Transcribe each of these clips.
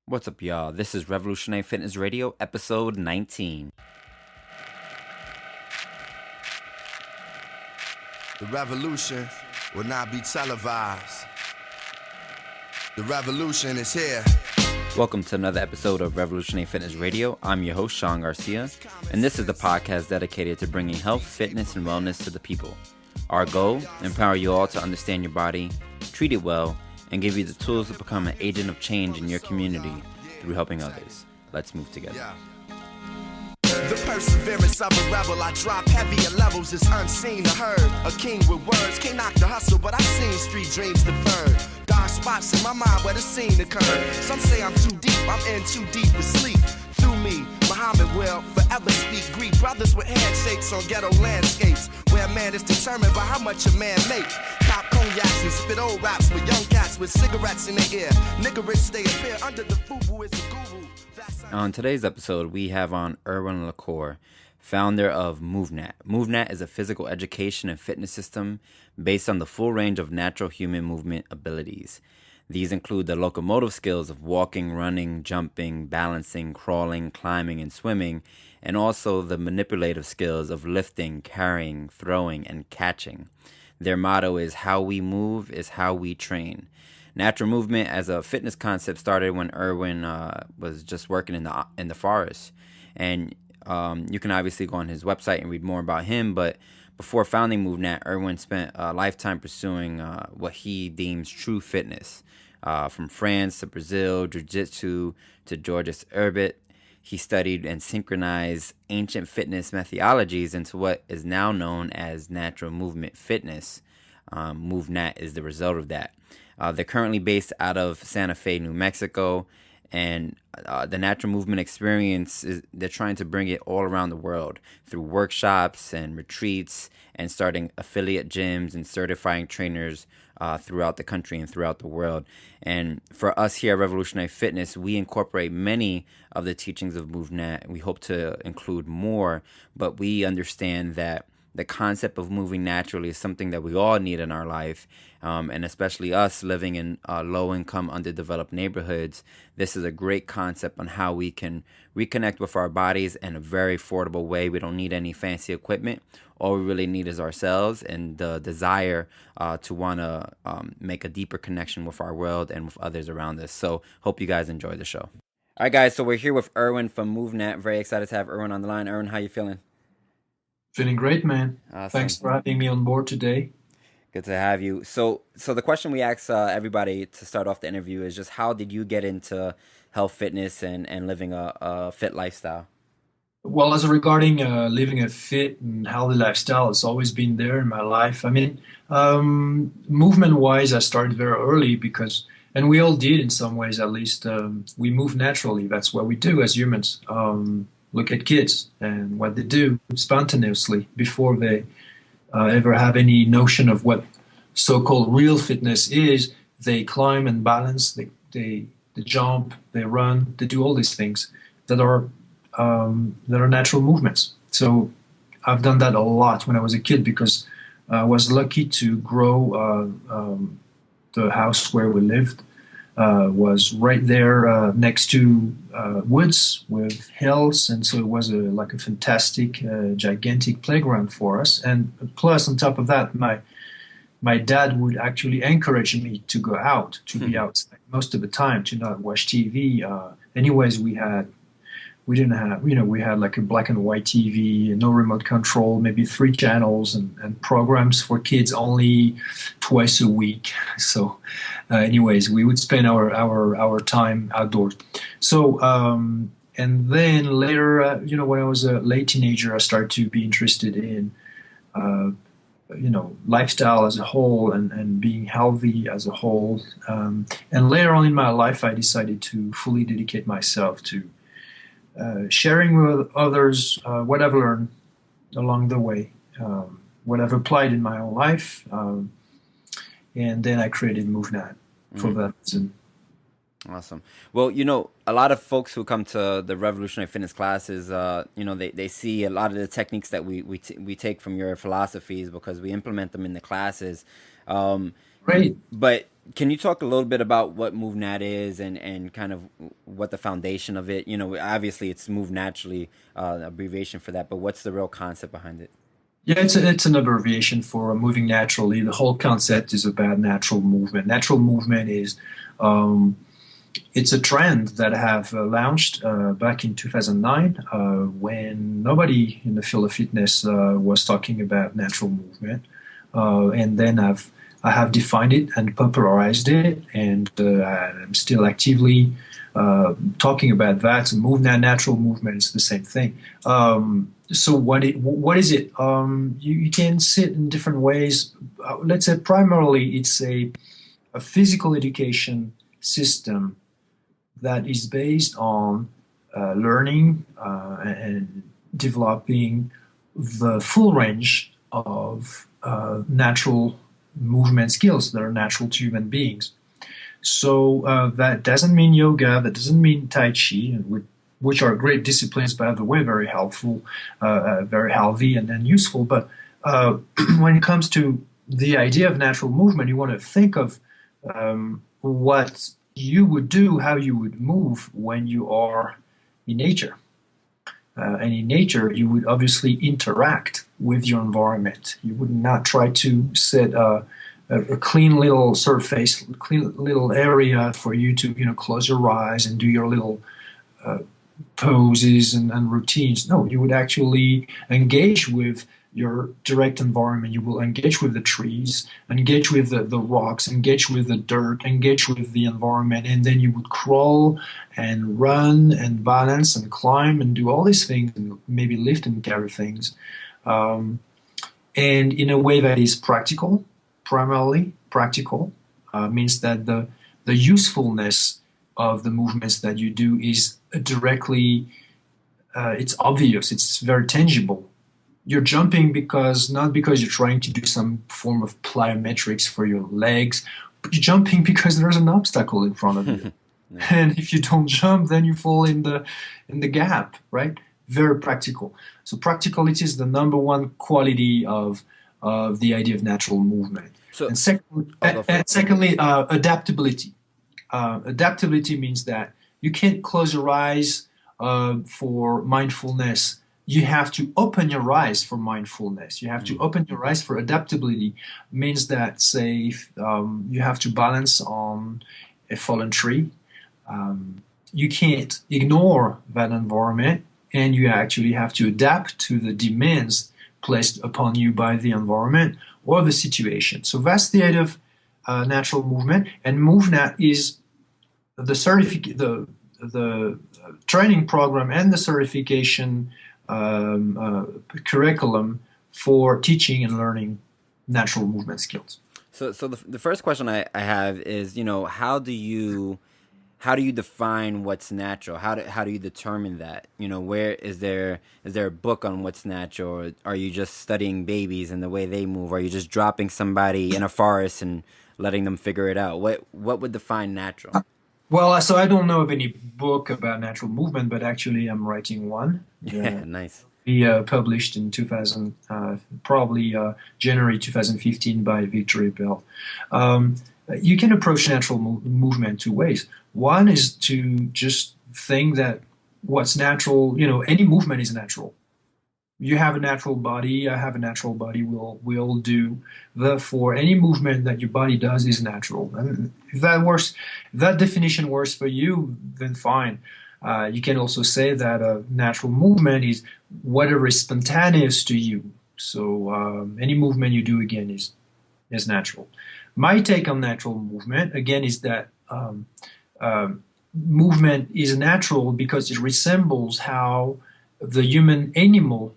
What's up, y'all? This is Revolutionary Fitness Radio, episode 19. The revolution will not be televised. The revolution is here. Welcome to another episode of Revolutionary Fitness Radio. I'm your host, Sean Garcia, and this is the podcast dedicated to bringing health, fitness, and wellness to the people. Our goal, empower you all to understand your body, treat it well, and give you the tools to become an agent of change in your community through helping others. Let's move together. The perseverance of a rebel, I drop heavier levels, it's unseen to heard. A king with words, can't knock the hustle, but I've seen street dreams deferred. Dark spots in my mind where the scene occurred. Some say I'm too deep, I'm in too deep to sleep. Through me, Muhammad will forever speak Greek. Brothers with handshakes on ghetto landscapes, where a man is determined by how much a man make. Pop cognacs and spit old raps with young cats with cigarettes in their ear. Niggerish they appear under the FUBU is a guru. On today's episode, we have on Erwan Le Corre, founder of MovNat. MovNat is a physical education and fitness system based on the full range of natural human movement abilities. These include the locomotive skills of walking, running, jumping, balancing, crawling, climbing, and swimming, and also the manipulative skills of lifting, carrying, throwing, and catching. Their motto is, "How we move is how we train." Natural movement as a fitness concept started when Erwan was just working in the forest, and you can obviously go on his website and read more about him. But before founding MovNat, Erwan spent a lifetime pursuing what he deems true fitness, from France to Brazil, jiu-jitsu to George's Herbert. He studied and synchronized ancient fitness methodologies into what is now known as natural movement fitness. MovNat is the result of that. They're currently based out of Santa Fe, New Mexico, and the natural movement experience they're trying to bring it all around the world through workshops and retreats, and starting affiliate gyms and certifying trainers throughout the country and throughout the world. And for us here at Revolutionary Fitness, we incorporate many of the teachings of MovNat. We hope to include more, but we understand that the concept of moving naturally is something that we all need in our life, and especially us living in low-income, underdeveloped neighborhoods. This is a great concept on how we can reconnect with our bodies in a very affordable way. We don't need any fancy equipment. All we really need is ourselves and the desire to want to make a deeper connection with our world and with others around us. So hope you guys enjoy the show. All right, guys, so we're here with Erwan from MovNat. Very excited to have Erwan on the line. Erwan, how you feeling? Feeling great, man. Awesome. Thanks for having me on board today. Good to have you. So the question we ask everybody to start off the interview is just, how did you get into health, fitness, and living a fit lifestyle? Well, as regarding living a fit and healthy lifestyle, it's always been there in my life. I mean, movement-wise, I started very early because, and we all did in some ways at least, we move naturally. That's what we do as humans. Look at kids and what they do spontaneously before they ever have any notion of what so-called real fitness is. They climb and balance, they jump, they run, they do all these things that are natural movements. So I've done that a lot when I was a kid because I was lucky to grow. The house where we lived was right there next to woods with hills, and so it was like a fantastic, gigantic playground for us. And plus, on top of that, my dad would actually encourage me to go out, to be outside most of the time, to not watch TV. Anyways, we had like a black and white TV, no remote control, maybe 3 channels and programs for kids only twice a week. So anyways, we would spend our time outdoors. So, and then later, when I was a late teenager, I started to be interested in, lifestyle as a whole and being healthy as a whole. And later on in my life, I decided to fully dedicate myself to sharing with others what I've learned along the way, what I've applied in my own life, and then I created MovNat for that reason. Awesome. Well, a lot of folks who come to the Revolutionary Fitness classes, they see a lot of the techniques that we take from your philosophies because we implement them in the classes. Great. But can you talk a little bit about what MovNat is and kind of what the foundation of it? Obviously it's Move Naturally, abbreviation for that, but what's the real concept behind it? Yeah, it's an abbreviation for moving naturally. The whole concept is about natural movement. Natural movement is it's a trend that I have launched back in 2009 when nobody in the field of fitness was talking about natural movement, and then I have defined it and popularized it, and I'm still actively talking about that. So MovNat, natural movement, is the same thing. So what is it? You can see it in different ways. Let's say primarily it's a physical education system that is based on learning and developing the full range of natural movement skills that are natural to human beings. So that doesn't mean yoga, that doesn't mean Tai Chi, which are great disciplines, by the way, very helpful, very healthy and useful. But when it comes to the idea of natural movement, you want to think of what you would do, how you would move when you are in nature. And in nature, you would obviously interact with your environment. You would not try to set a clean little surface, clean little area for you to close your eyes and do your little poses and routines. No, you would actually engage with your direct environment. You will engage with the trees, engage with the rocks, engage with the dirt, engage with the environment, and then you would crawl and run and balance and climb and do all these things and maybe lift and carry things. And in a way that is practical, primarily practical, means that the usefulness of the movements that you do is directly, it's obvious, it's very tangible. You're jumping not because you're trying to do some form of plyometrics for your legs, but you're jumping because there's an obstacle in front of you. Yeah. And if you don't jump, then you fall in the gap, right? Very practical. So practicality is the number one quality of the idea of natural movement. So, and secondly, adaptability. Adaptability means that you can't close your eyes for mindfulness. You have to open your eyes for mindfulness. You have to open your eyes for adaptability. Means that, say, if, you have to balance on a fallen tree, you can't ignore that environment, and you actually have to adapt to the demands placed upon you by the environment or the situation. So that's the idea of natural movement. And MovNat is the training program and the certification curriculum for teaching and learning natural movement skills. So the first question I have is, how do you define what's natural? How do you determine that? Where is there a book on what's natural? Or are you just studying babies and the way they move? Are you just dropping somebody in a forest and letting them figure it out? What would define natural? Well, so I don't know of any book about natural movement, but actually I'm writing one. Yeah, nice. Be published in 2000, probably January 2015 by Victory Bell. You can approach natural movement two ways. One is to just think that what's natural, any movement is natural. You have a natural body, I have a natural body, we all do. Therefore, any movement that your body does is natural. And if that definition works for you, then fine. You can also say that a natural movement is whatever is spontaneous to you. So any movement you do, again, is natural. My take on natural movement, again, is that movement is natural because it resembles how the human animal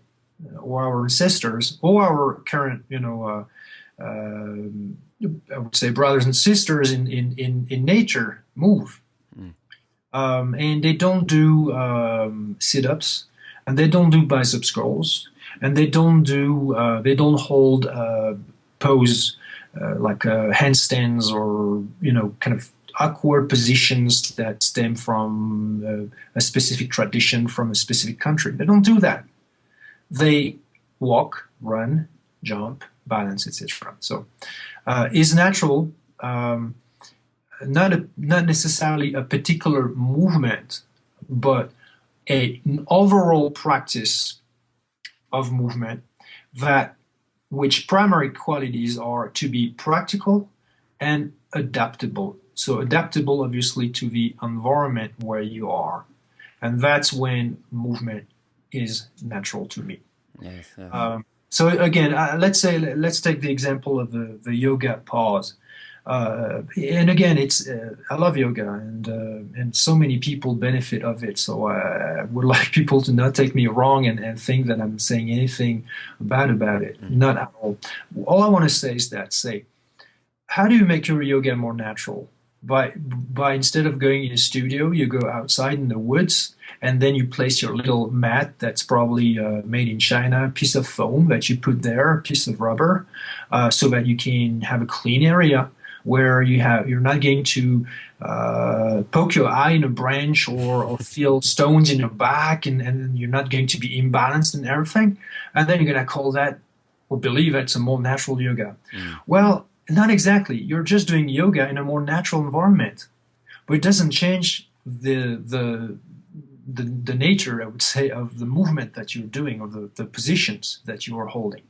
or our ancestors or our current, I would say brothers and sisters in nature move. And they don't do sit-ups, and they don't do biceps curls, and they don't hold pose like handstands or kind of awkward positions that stem from a specific tradition from a specific country. They don't do that. They walk, run, jump, balance, etc. So is natural not necessarily a particular movement, but an overall practice of movement that which primary qualities are to be practical and adaptable. So adaptable, obviously, to the environment where you are. And that's when movement is natural to me. Yes. So again, let's take the example of the yoga pause. And again, I love yoga, and so many people benefit of it. So I would like people to not take me wrong and think that I'm saying anything bad about it. Mm-hmm. Not at all. All I want to say is that, how do you make your yoga more natural? By instead of going in a studio, you go outside in the woods, and then you place your little mat that's probably made in China, a piece of foam that you put there, a piece of rubber, so that you can have a clean area where you're not going to poke your eye in a branch or feel stones in your back, and you're not going to be imbalanced and everything. And then you're going to call that or believe it's a more natural yoga. Mm. Well, not exactly. You're just doing yoga in a more natural environment, but it doesn't change the nature, I would say, of the movement that you're doing or the positions that you are holding.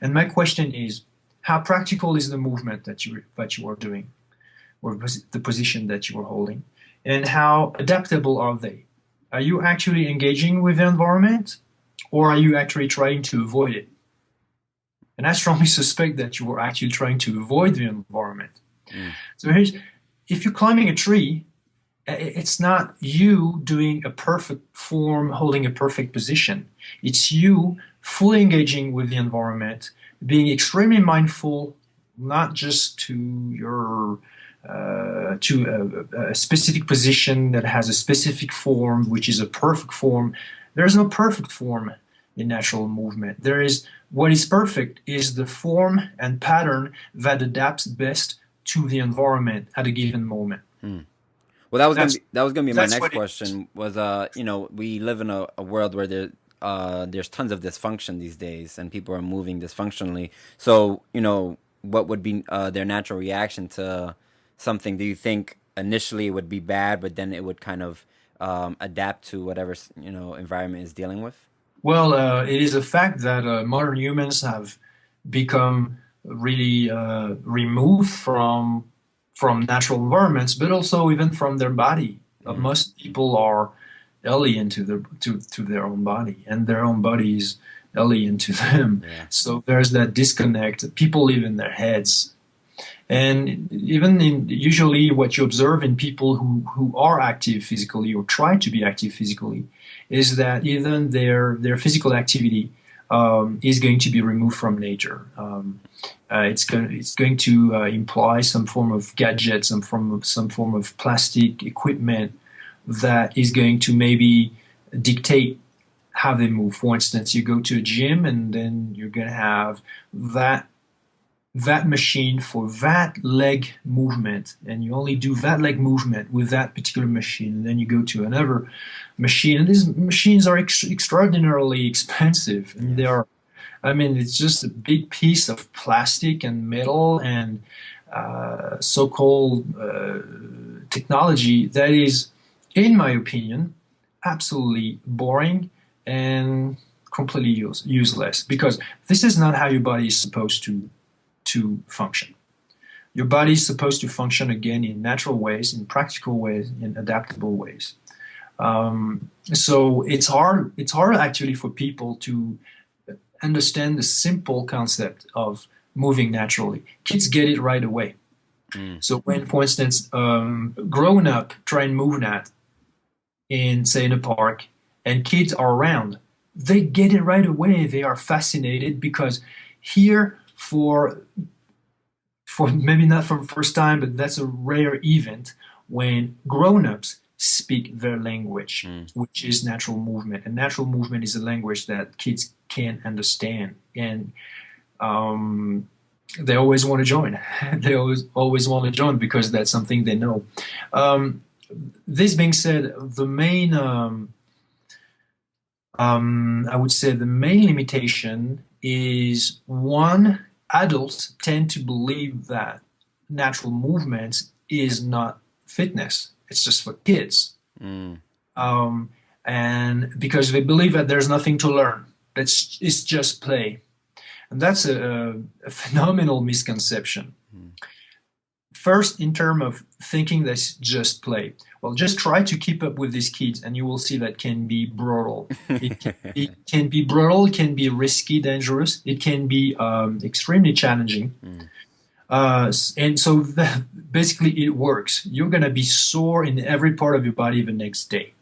And my question is, how practical is the movement that you are doing, or the position that you are holding, and how adaptable are they? Are you actually engaging with the environment, or are you actually trying to avoid it? And I strongly suspect that you are actually trying to avoid the environment. Mm. So if you're climbing a tree, it's not you doing a perfect form, holding a perfect position. It's you fully engaging with the environment, being extremely mindful, not just to your to a specific position that has a specific form, which is a perfect form. There is no perfect form in natural movement. What is perfect is the form and pattern that adapts best to the environment at a given moment. Hmm. Well, that was gonna be my next question. Was we live in a world where there's tons of dysfunction these days, and people are moving dysfunctionally. So what would be their natural reaction to something? Do you think initially it would be bad, but then it would kind of adapt to whatever environment is dealing with? Well, it is a fact that modern humans have become really removed from natural environments, but also even from their body. Mm-hmm. Most people are alien to their own body, and their own body is alien to them. Yeah. So there's that disconnect. People live in their heads. And even usually what you observe in people who are active physically or try to be active physically is that even their physical activity is going to be removed from nature. It's going to imply some form of gadget, some form of plastic equipment that is going to maybe dictate how they move. For instance, you go to a gym and then you're going to have that machine for that leg movement, and you only do that leg movement with that particular machine. And then you go to another machine, and these machines are extraordinarily expensive. And it's just a big piece of plastic and metal and so-called technology that is, in my opinion, absolutely boring and completely useless, because this is not how your body is supposed to function. Your body is supposed to function again in natural ways, in practical ways, in adaptable ways. So it's hard actually for people to understand the simple concept of moving naturally. Kids get it right away. Mm. So when, for instance, grown up try and MovNat in a park, and kids are around, they get it right away. They are fascinated because here, for maybe not for the first time, but that's a rare event when grown-ups speak their language, which is natural movement. And natural movement is a language that kids can understand. And they always want to join. They always want to join because that's something they know. This being said, the main, I would say the main limitation is, one, adults tend to believe that natural movements is not fitness. It's just for kids. And because they believe that there's nothing to learn. It's just play. And that's a phenomenal misconception. First, in terms of thinking that's just play. Well, just try to keep up with these kids and you will see that can be brutal. It can be brutal, it can be risky, dangerous, it can be extremely challenging. And so basically it works. You're going to be sore in every part of your body the next day.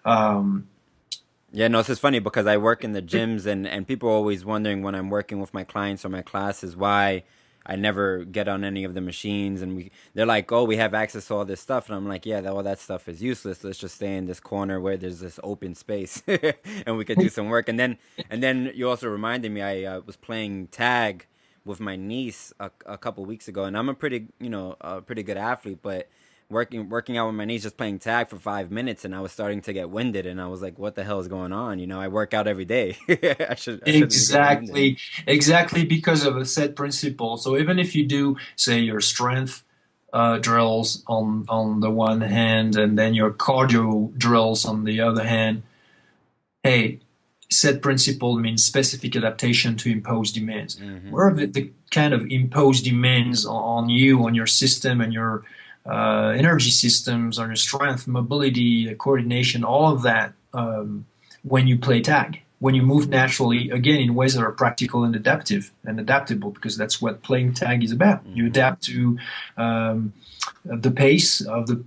Yeah, no, it's just funny because I work in the gyms and people are always wondering when I'm working with my clients or my classes why I never get on any of the machines, and they're like, oh, we have access to all this stuff, and I'm like, yeah, all that stuff is useless. Let's just stay in this corner where there's this open space and we can do some work. And then you also reminded me I was playing tag with my niece a couple weeks ago, and I'm a pretty good athlete, but working out with my niece, just playing tag for 5 minutes, and I was starting to get winded, and I was like, what the hell is going on? I work out every day. I should exactly because of a set principle. So even if you do, say, your strength drills on the one hand and then your cardio drills on the other hand, hey, set principle means specific adaptation to imposed demands. Where the kind of imposed demands on you, on your system and your energy systems, on your strength, mobility, coordination, all of that when you play tag, when you move naturally, again, in ways that are practical and adaptable, because that's what playing tag is about. You adapt to the pace of the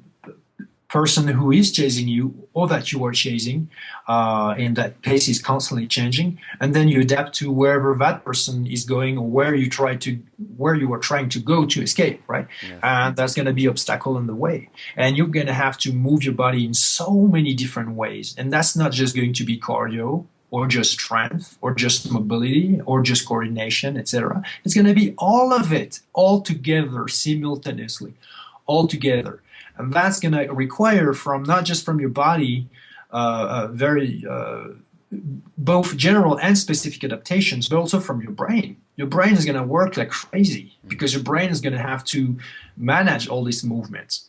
person who is chasing you or that you are chasing, and that pace is constantly changing, and then you adapt to wherever that person is going or where you are trying to go to escape, right? Yes. And that's going to be obstacle in the way, and you're going to have to move your body in so many different ways, and that's not just going to be cardio or just strength or just mobility or just coordination, etc. It's going to be all of it all together simultaneously, all together. And that's going to require not just from your body, very both general and specific adaptations, but also from your brain. Your brain is going to work like crazy because your brain is going to have to manage all these movements.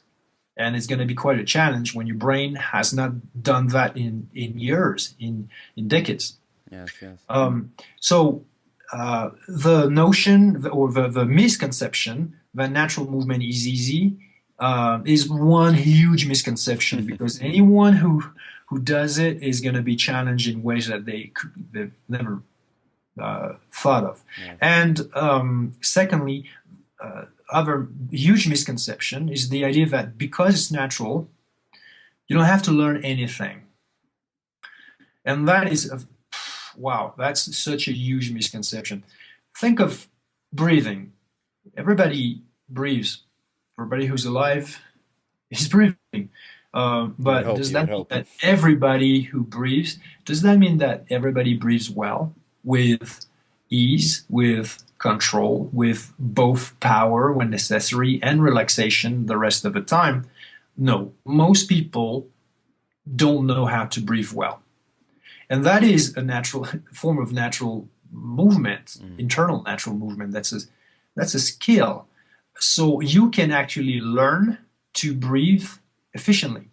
And it's going to be quite a challenge when your brain has not done that in years, in decades. Yes. So the notion or the misconception that natural movement is easy is one huge misconception, because anyone who does it is going to be challenged in ways that they've never thought of. Yeah. And secondly, other huge misconception is the idea that because it's natural, you don't have to learn anything. And that is, that's such a huge misconception. Think of breathing. Everybody breathes. Everybody who's alive is breathing. But does that mean that everybody who breathes, does that mean that everybody breathes well, with ease, with control, with both power when necessary and relaxation the rest of the time? No, most people don't know how to breathe well. And that is a natural form of natural movement, internal natural movement. That's a skill. So you can actually learn to breathe efficiently,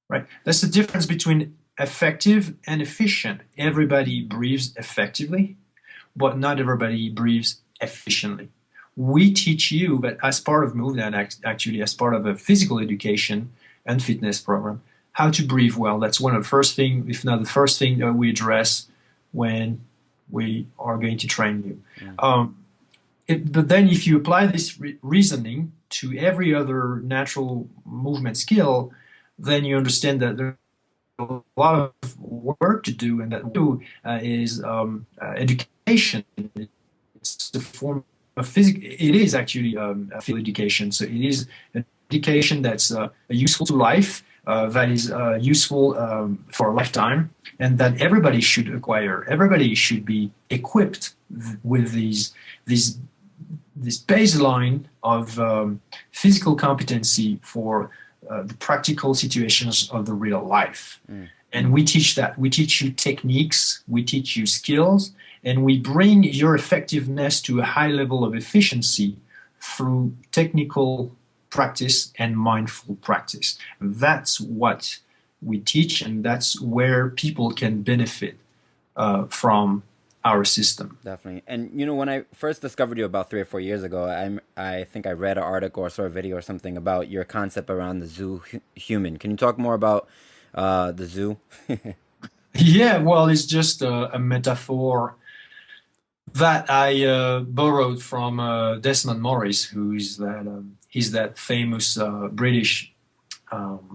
right? That's the difference between effective and efficient. Everybody breathes effectively, but not everybody breathes efficiently. We teach you that as part of MovNat, actually as part of a physical education and fitness program, how to breathe well. That's one of the first thing, if not the first thing, that we address when we are going to train you. But then if you apply this reasoning to every other natural movement skill, then you understand that there's a lot of work to do, and that is education. It's a form of physics. It is actually a field education. So it is an education that's useful to life, that is useful for a lifetime, and that everybody should acquire. Everybody should be equipped with this baseline of physical competency for the practical situations of the real life. And we teach that. We teach you techniques, we teach you skills, and we bring your effectiveness to a high level of efficiency through technical practice and mindful practice. That's what we teach, and that's where people can benefit from our system. Definitely. And when I first discovered you about 3 or 4 years ago, I think I read an article or saw a video or something about your concept around the zoo human. Can you talk more about the zoo? Yeah, well, it's just a metaphor that I borrowed from Desmond Morris, he's that famous British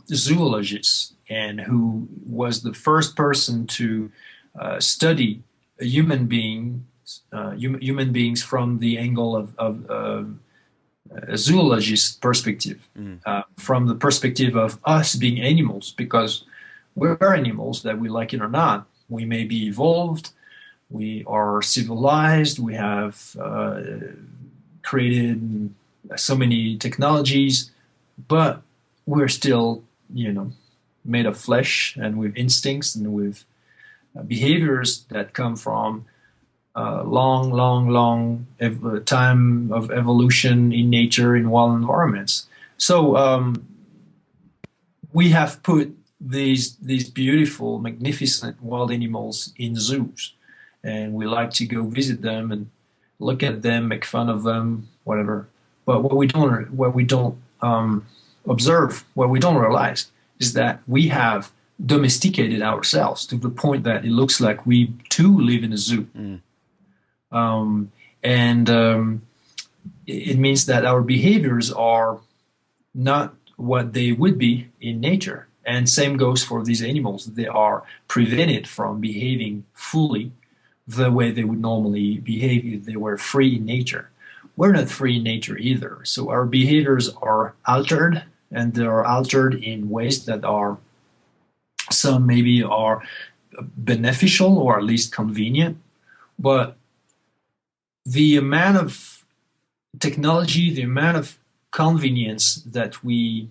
zoologist, and who was the first person to study human beings from the angle of a zoologist's perspective, from the perspective of us being animals, because we're animals, that we like it or not. We may be evolved, we are civilized, we have created so many technologies, but we're still, made of flesh and with instincts and with behaviors that come from long time of evolution in nature, in wild environments. So we have put these beautiful, magnificent wild animals in zoos, and we like to go visit them and look at them, make fun of them, whatever. But what we don't observe, what we don't realize, is that we have domesticated ourselves to the point that it looks like we too live in a zoo. It means that our behaviors are not what they would be in nature. And same goes for these animals. They are prevented from behaving fully the way they would normally behave if they were free in nature. We're not free in nature either. So our behaviors are altered, and they are altered in ways that are, some maybe are beneficial or at least convenient. But the amount of technology, the amount of convenience that we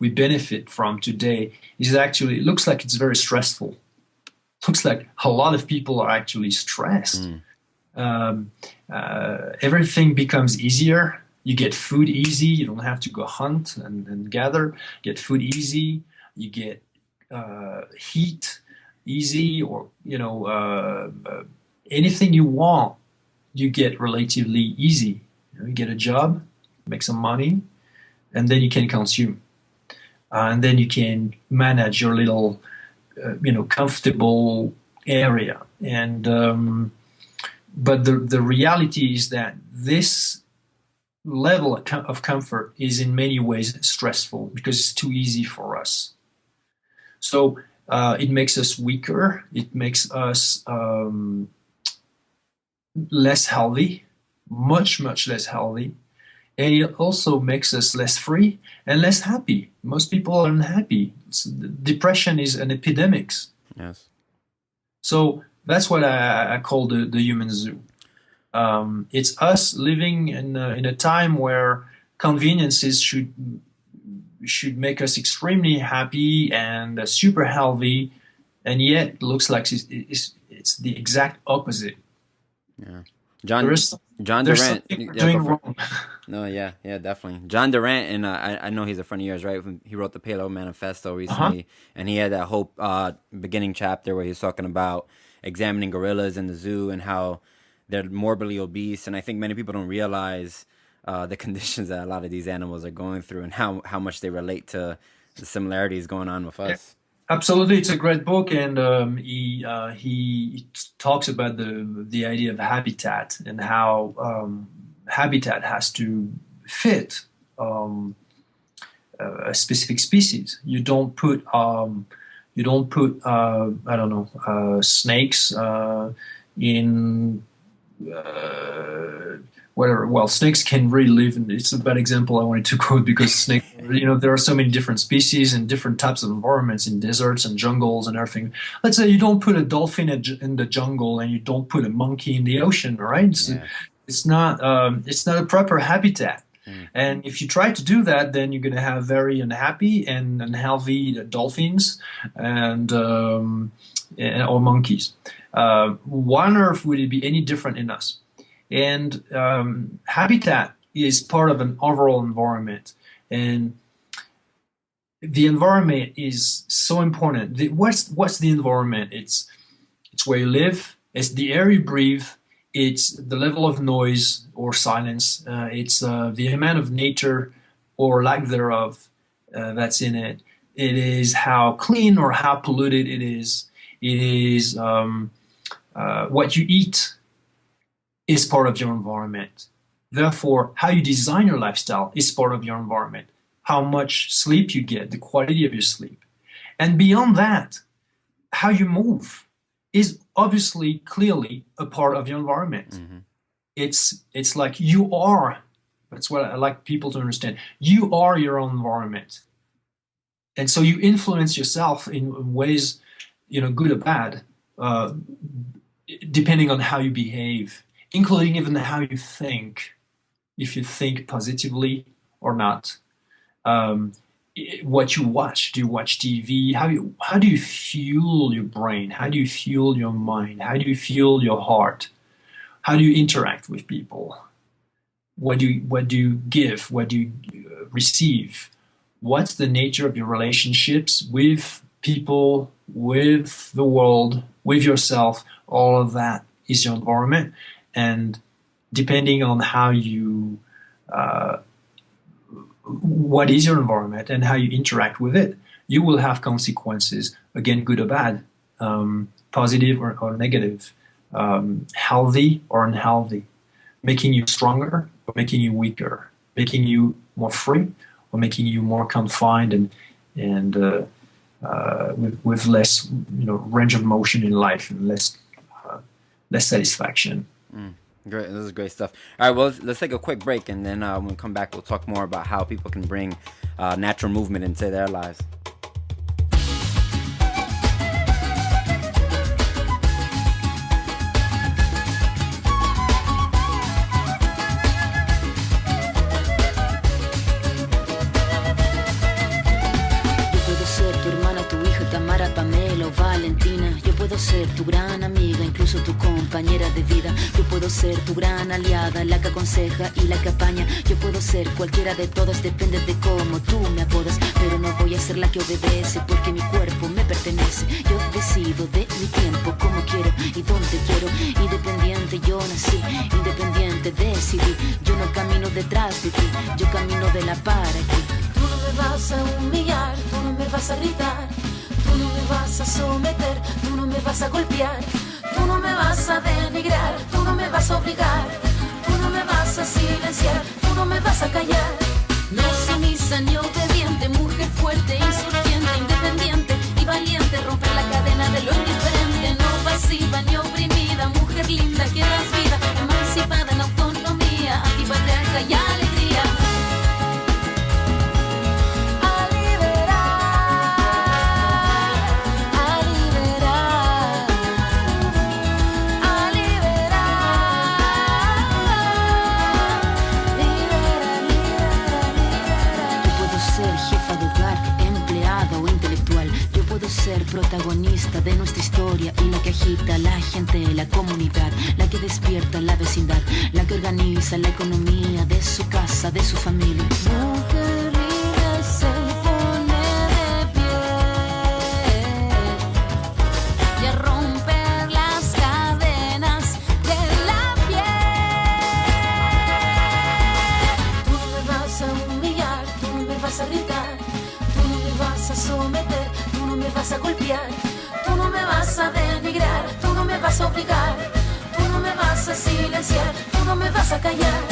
benefit from today is actually, it looks like it's very stressful. It looks like a lot of people are actually stressed. Everything becomes easier. You get food easy. You don't have to go hunt and gather. Get food easy. You get heat easy, or anything you want, you get relatively easy. You get a job, make some money, and then you can consume. And then you can manage your little, comfortable area. And but the reality is that this level of comfort is in many ways stressful because it's too easy for us. So it makes us weaker. It makes us less healthy, much less healthy. And it also makes us less free and less happy. Most people are unhappy. Depression is an epidemic. Yes. So that's what I call the human zoo. It's us living in a time where conveniences should make us extremely happy and super healthy, and yet it looks like it's the exact opposite. Yeah. John Durant. Doing wrong. No, yeah, definitely. John Durant, and I know he's a friend of yours, right? He wrote the Paleo Manifesto recently, and he had that whole beginning chapter where he was talking about examining gorillas in the zoo and how they're morbidly obese. And I think many people don't realize the conditions that a lot of these animals are going through and how much they relate to the similarities going on with us. Absolutely, it's a great book, and he talks about the idea of habitat and how habitat has to fit a specific species. You don't put snakes in whatever. Well, snakes can really live in, it's a bad example I wanted to quote because snakes, there are so many different species and different types of environments in deserts and jungles and everything. Let's say you don't put a dolphin in the jungle and you don't put a monkey in the ocean, right? It's not a proper habitat. And if you try to do that, then you're going to have very unhappy and unhealthy dolphins and or monkeys. Why on earth would it be any different in us? And habitat is part of an overall environment. And the environment is so important. What's the environment? It's where you live. It's the air you breathe. It's the level of noise or silence. It's the amount of nature or lack thereof that's in it. It is how clean or how polluted it is. It is what you eat is part of your environment. Therefore, how you design your lifestyle is part of your environment. How much sleep you get, the quality of your sleep. And beyond that, how you move is obviously clearly a part of your environment. Mm-hmm. It's like you are, that's what I like people to understand. You are your own environment. And so you influence yourself in ways, good or bad, depending on how you behave, including even how you think, if you think positively or not. What you watch. Do you watch TV? How do you fuel your brain? How do you fuel your mind? How do you fuel your heart? How do you interact with people? What do you give? What do you receive? What's the nature of your relationships with people, with the world, with yourself? All of that is your environment. And depending on how you what is your environment and how you interact with it, you will have consequences, again, good or bad, positive or negative, healthy or unhealthy, making you stronger or making you weaker, making you more free or making you more confined and with less range of motion in life and less satisfaction. Great, this is great stuff. All right, well, let's take a quick break, and then when we come back, we'll talk more about how people can bring natural movement into their lives. Ser tu gran amiga, incluso tu compañera de vida. Yo puedo ser tu gran aliada, la que aconseja y la que apaña. Yo puedo ser cualquiera de todas, depende de cómo tú me apodas. Pero no voy a ser la que obedece, porque mi cuerpo me pertenece. Yo decido de mi tiempo, como quiero y donde quiero. Independiente yo nací, independiente decidí. Yo no camino detrás de ti, yo camino de la para aquí. Tú no me vas a humillar, tú no me vas a gritar. Tú no me vas a someter, tú no me vas a golpear, tú no me vas a denigrar, tú no me vas a obligar, tú no me vas a silenciar, tú no me vas a callar. No sumisa ni obediente, mujer fuerte, insurgente, independiente y valiente, romper la cadena de lo indiferente, no pasiva ni oprimida, mujer linda que das vida, emancipada en autonomía, antipatriarca y alegría. Ser protagonista de nuestra historia y la que agita a la gente, la comunidad, la que despierta la vecindad, la que organiza la economía de su casa, de su familia. Mujer libre se pone de pie y a romper las cadenas de la piel. Tú no me vas a humillar, tú no me vas a gritar, tú no me vas a someter, tú no me vas a golpear, tú no me vas a denigrar, tú no me vas a obligar, tú no me vas a silenciar, tú no me vas a callar.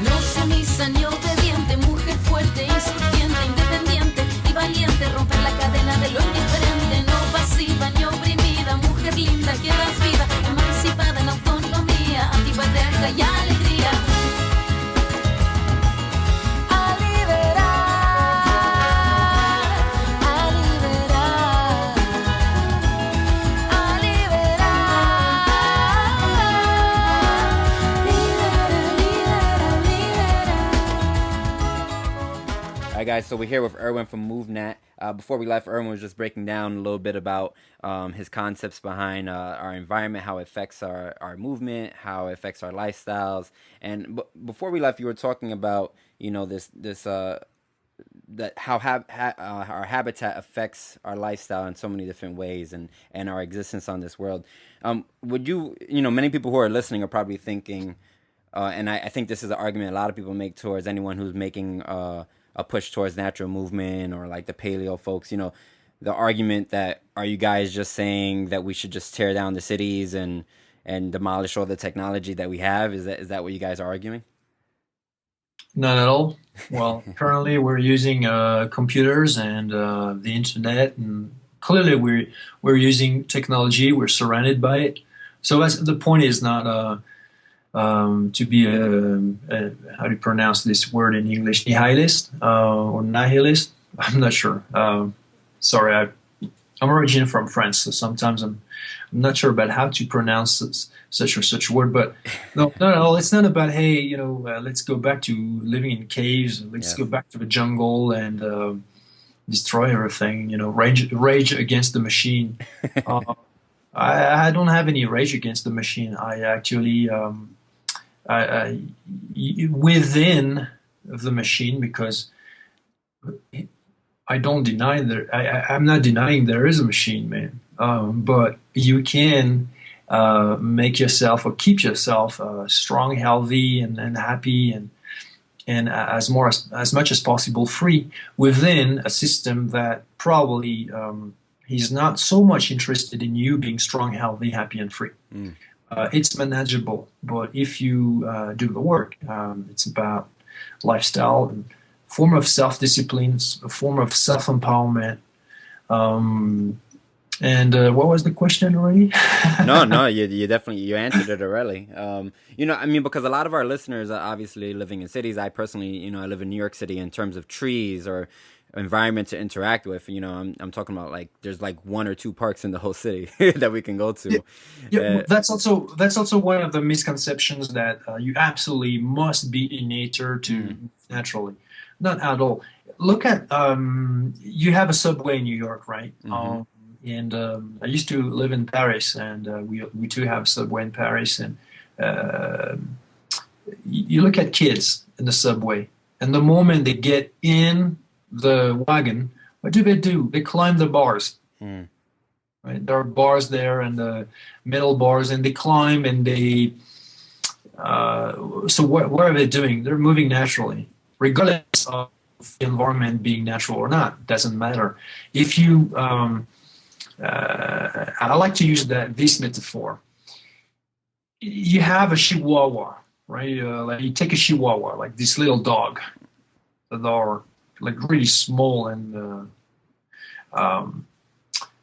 No sumisa ni obediente, mujer fuerte, insurgente, independiente y valiente, romper la cadena de lo indiferente, no pasiva ni oprimida, mujer linda que das vida, emancipada en autonomía, antipatriarca y alegría. guys. So we're here with Erwan from MovNat. Before we left, Erwan was just breaking down a little bit about his concepts behind our environment, how it affects our movement, how it affects our lifestyles. And before we left, you were talking about, you know, that how our habitat affects our lifestyle in so many different ways, and our existence on this world. Would you know, many people who are listening are probably thinking, and I think this is an argument a lot of people make towards anyone who's making a push towards natural movement, or like the paleo folks, you know, the argument that, are you guys just saying that we should just tear down the cities and demolish all the technology that we have? Is that what you guys are arguing? Not at all. Well, currently we're using computers and the internet, and clearly we're using technology. We're surrounded by it. So the point is not to be how do you pronounce this word in English? Nihilist or nihilist? I'm not sure. Sorry, I'm originally from France, so sometimes I'm not sure about how to pronounce such or such word. But no, not at all. It's not about, hey, you know, let's go back to living in caves. Let's go back to the jungle and destroy everything. You know, rage against the machine. I don't have any rage against the machine. I actually within the machine, because I don't deny there. I'm not denying there is a machine, man. But you can make yourself or keep yourself strong, healthy, and happy, and as much as possible free within a system that probably he's not so much interested in you being strong, healthy, happy, and free. It's manageable, but if you do the work, it's about lifestyle and form of self-discipline, a form of self-empowerment. And what was the question already? No, you definitely, you answered it already. You know, I mean, because a lot of our listeners are obviously living in cities. I personally, you know, I live in New York City. In terms of trees or environment to interact with, you know, I'm talking about, like, there's like 1 or 2 parks in the whole city that we can go to. Yeah, that's also one of the misconceptions, that you absolutely must be in nature to naturally. Not at all. Look at you have a subway in New York, right? Mm-hmm. And I used to live in Paris, and we too have a subway in Paris. And you look at kids in the subway, and the moment they get in the wagon, what do? They climb the bars. Right? There are bars there, and the metal bars, and they climb, and they. So what are they doing? They're moving naturally, regardless of the environment being natural or not. Doesn't matter. If you I like to use this metaphor. You have a chihuahua, right? Like you take a chihuahua, like this little dog, that are like really small and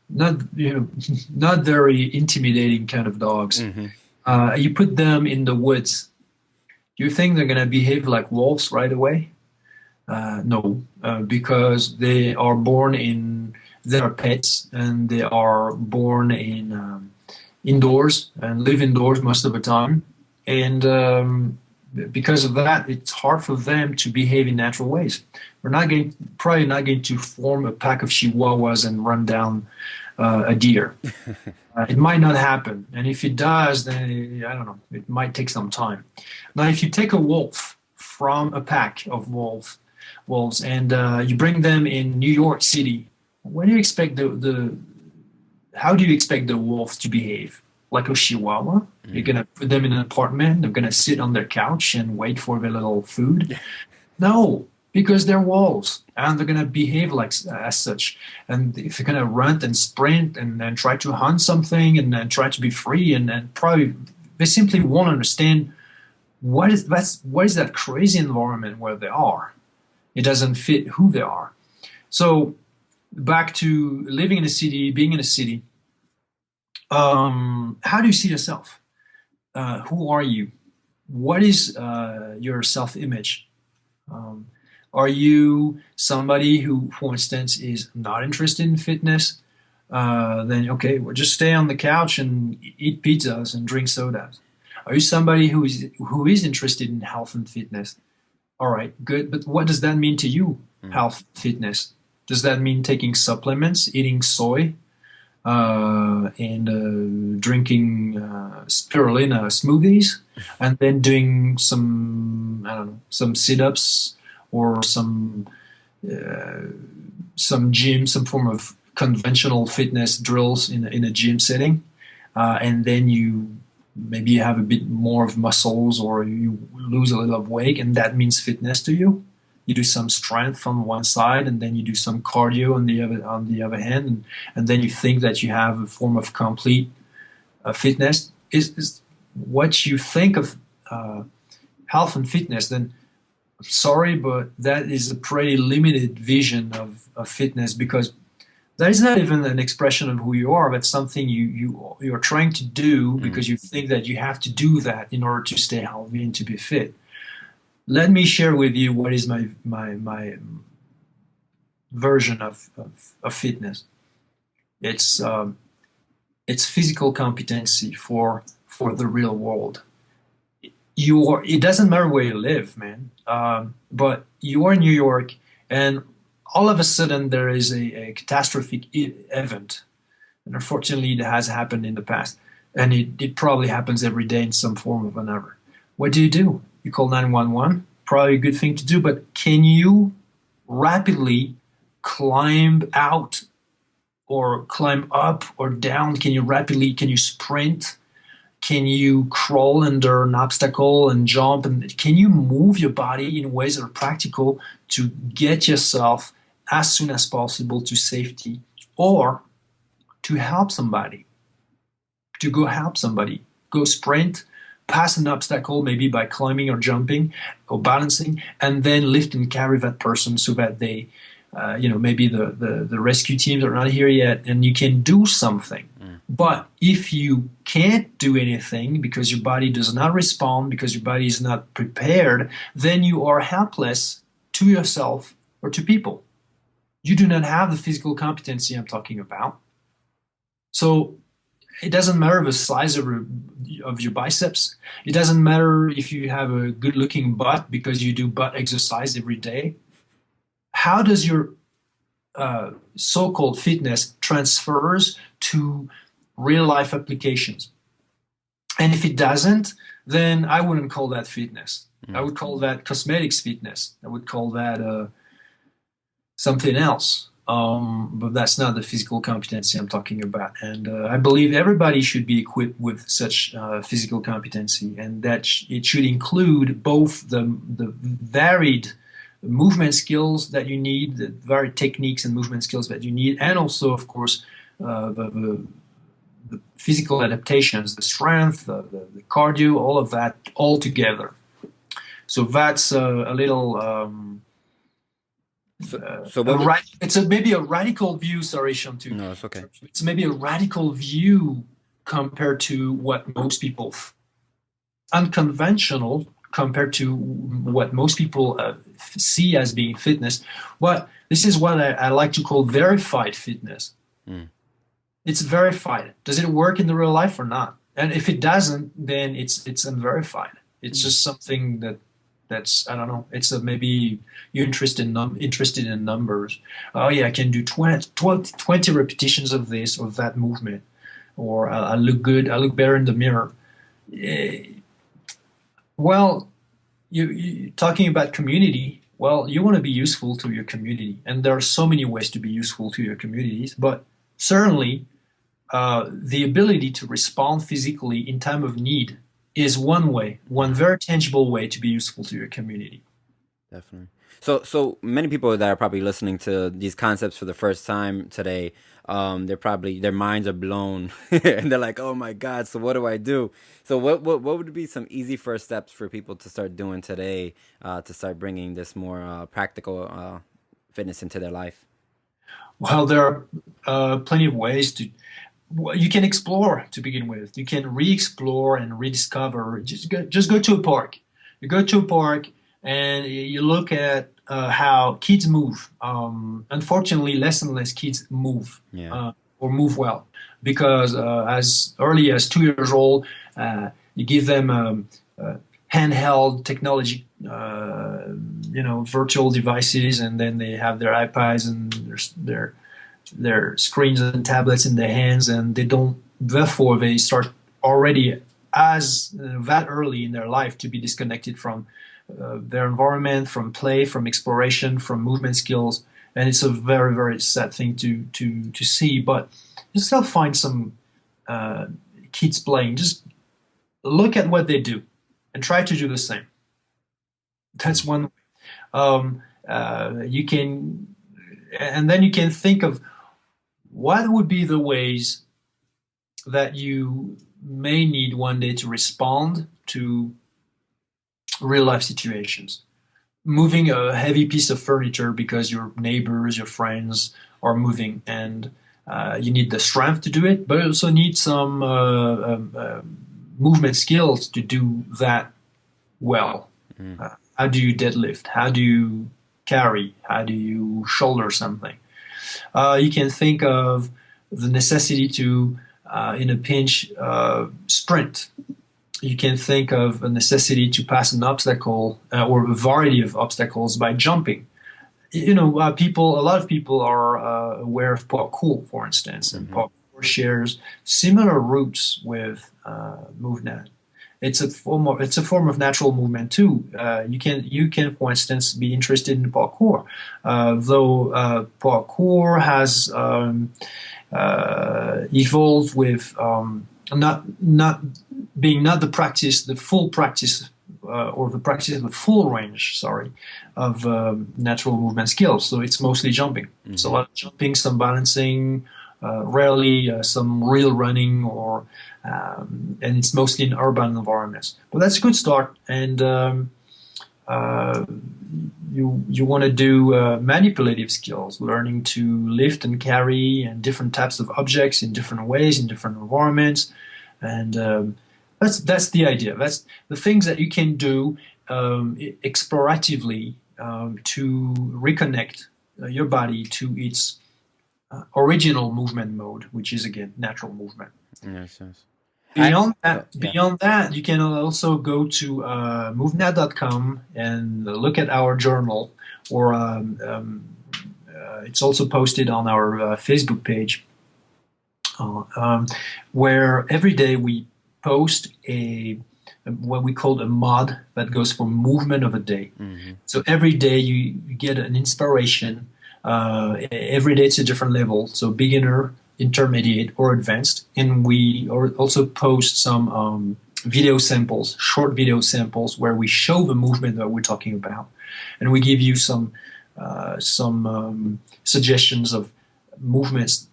not very intimidating kind of dogs. Mm-hmm. You put them in the woods. Do you think they're gonna behave like wolves right away? No, because they are born in. They are pets, and they are born in indoors and live indoors most of the time. And because of that, it's hard for them to behave in natural ways. We're probably not going to form a pack of chihuahuas and run down a deer. It might not happen. And if it does, then I don't know. It might take some time. Now, if you take a wolf from a pack of wolves, and you bring them in New York City, what do you expect how do you expect the wolf to behave? Like a chihuahua? You're going to put them in an apartment, they're going to sit on their couch and wait for their little food? No, because they're wolves, and they're going to behave as such. And if they're going to run and sprint and try to hunt something and try to be free, and probably they simply won't understand what is that crazy environment where they are. It doesn't fit who they are. So back to living in a city, being in a city. How do you see yourself? Who are you? What is your self-image? Are you somebody who, for instance, is not interested in fitness? Then okay, well, just stay on the couch and eat pizzas and drink sodas. Are you somebody who is interested in health and fitness? All right, good. But what does that mean to you? health, fitness. Does that mean taking supplements, eating soy, and drinking spirulina smoothies, and then doing some sit-ups or some gym, some form of conventional fitness drills in a gym setting, and then you maybe have a bit more of muscles or you lose a little of weight, and that means fitness to you? You do some strength on one side, and then you do some cardio on the other hand, and then you think that you have a form of complete fitness. Is what you think of health and fitness? Then, sorry, but that is a pretty limited vision of fitness, because that is not even an expression of who you are, but something you're trying to do because you think that you have to do that in order to stay healthy and to be fit. Let me share with you what is my version of fitness. It's physical competency for the real world. It doesn't matter where you live, man. But you are in New York, and all of a sudden there is a catastrophic event, and unfortunately it has happened in the past, and it probably happens every day in some form or another. What do? You call 911, probably a good thing to do, but can you rapidly climb out or climb up or down? Can you sprint? Can you crawl under an obstacle and jump? And can you move your body in ways that are practical to get yourself as soon as possible to safety, or to help somebody, to go help somebody, go sprint, pass an obstacle maybe by climbing or jumping or balancing, and then lift and carry that person so that they, maybe the rescue teams are not here yet, and you can do something. But if you can't do anything because your body does not respond, because your body is not prepared, then you are helpless to yourself or to people. You do not have the physical competency I'm talking about. So it doesn't matter the size of your biceps. It doesn't matter if you have a good-looking butt because you do butt exercise every day. How does your so-called fitness transfers to real-life applications? And if it doesn't, then I wouldn't call that fitness. I would call that cosmetics fitness. I would call that something else. But that's not the physical competency I'm talking about. And I believe everybody should be equipped with such physical competency, and that it should include both the varied movement skills that you need, the varied techniques and movement skills that you need, and also, of course, the physical adaptations, the strength, the cardio, all of that, all together. So that's a little... maybe a radical view. Sorry, Shantu. No, it's okay. It's maybe a radical view compared to what most people, unconventional compared to what most people see as being fitness. But this is what I like to call verified fitness. It's verified. Does it work in the real life or not? And if it doesn't, then it's unverified. It's just something that's, I don't know, it's maybe you're interested in numbers. Oh yeah, I can do 20 repetitions of this or that movement, or I look good, I look better in the mirror. Well, you talking about community, well, you want to be useful to your community, and there are so many ways to be useful to your communities, but certainly the ability to respond physically in time of need is one very tangible way to be useful to your community. Definitely. So many people that are probably listening to these concepts for the first time today, their minds are blown and they're like, oh my God, so what do I do? So what would be some easy first steps for people to start doing today to start bringing this more practical fitness into their life? Well, there are plenty of ways to... You can explore to begin with. You can re-explore and rediscover. Just go to a park. You go to a park and you look at how kids move. Unfortunately, less and less kids move or move well, because as early as 2 years old, you give them handheld technology, virtual devices, and then they have their iPads and their screens and tablets in their hands, and therefore they start already that early in their life to be disconnected from their environment, from play, from exploration, from movement skills, and it's a very, very sad thing to see. But you still find some kids playing. Just look at what they do and try to do the same. That's one way. You can, and then you can think of what would be the ways that you may need one day to respond to real life situations. Moving a heavy piece of furniture because your neighbors, your friends are moving, and you need the strength to do it, but you also need some movement skills to do that well. How do you deadlift? How do you carry? How do you shoulder something? You can think of the necessity to, in a pinch, sprint. You can think of a necessity to pass an obstacle or a variety of obstacles by jumping. A lot of people are aware of parkour, for instance, and parkour shares similar roots with MovNat. It's a form of natural movement too. You can, for instance, be interested in parkour, though parkour has evolved with not being the full practice or the practice of the full range, of natural movement skills. So it's mostly jumping. It's a lot of jumping, some balancing, rarely some real running, and it's mostly in urban environments. But that's a good start. And you want to do manipulative skills, learning to lift and carry and different types of objects in different ways, in different environments. And that's the idea. That's the things that you can do exploratively to reconnect your body to its original movement mode, which is, again, natural movement. Yes. Beyond that, you can also go to MovNat.com and look at our journal, or it's also posted on our Facebook page, where every day we post what we call a mod that goes for movement of a day. So every day you get an inspiration. Every day it's a different level, so beginner, intermediate, or advanced. And we also post some video samples, short video samples, where we show the movement that we're talking about, and we give you some suggestions of movements